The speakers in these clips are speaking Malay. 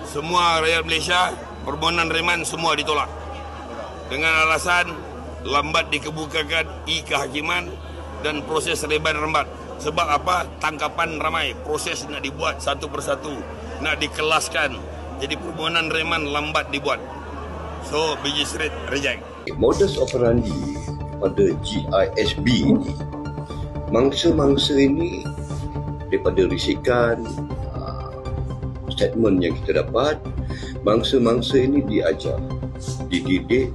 semua rakyat Malaysia, permohonan reman semua ditolak dengan alasan lambat dikebukakan e-kehakiman dan proses reban lambat. Sebab apa? Tangkapan ramai, proses nak dibuat satu persatu, nak dikelaskan. Jadi permohonan reman lambat dibuat. So, Magistrate reject. Modus operandi pada GISB ini, mangsa-mangsa ini daripada risikan statement yang kita dapat, mangsa-mangsa ini diajar, dididik,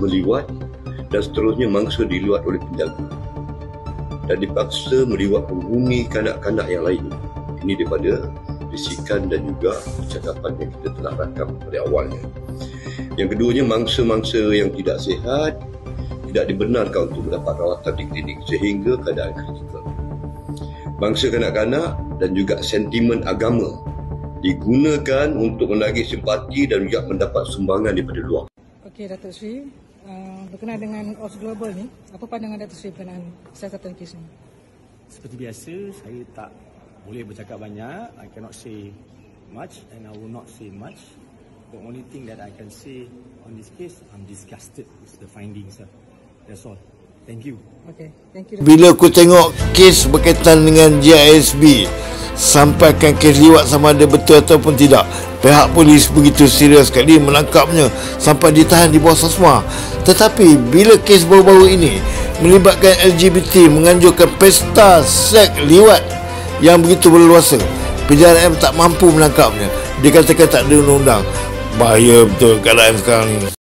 meliwat dan seterusnya mangsa diliwat oleh penjaga dan dipaksa meliwat penghuni kanak-kanak yang lain. Ini daripada risikan dan juga percakapan yang kita telah rakam pada awalnya. Yang keduanya, mangsa-mangsa yang tidak sihat tidak dibenarkan untuk mendapat rawatan di klinik sehingga keadaan kritikal. Mangsa kanak-kanak dan juga sentimen agama digunakan untuk menagih simpati dan juga mendapat sumbangan daripada luar. Okey, Datuk Seri, berkenaan dengan OPS Global ni, apa pandangan Datuk Seri berkenaan siasatan kes ni? Seperti biasa, saya tak boleh bercakap banyak. I cannot say much and I will not say much. The only thing that I can say on this case, I'm disgusted with the findings. That's all. Thank you. Okay, thank you. Bila aku tengok kes berkaitan dengan GISB, sampaikan kes liwat sama ada betul ataupun tidak, pihak polis begitu serius sekali menangkapnya sampai ditahan di bawah SASMA. Tetapi bila kes baru-baru ini melibatkan LGBT, menganjurkan pesta seks liwat yang begitu berleluasa, PJRM tak mampu menangkapnya. Dikatakan tak ada undang-undang. Bahaya betul keadaan sekarang ni.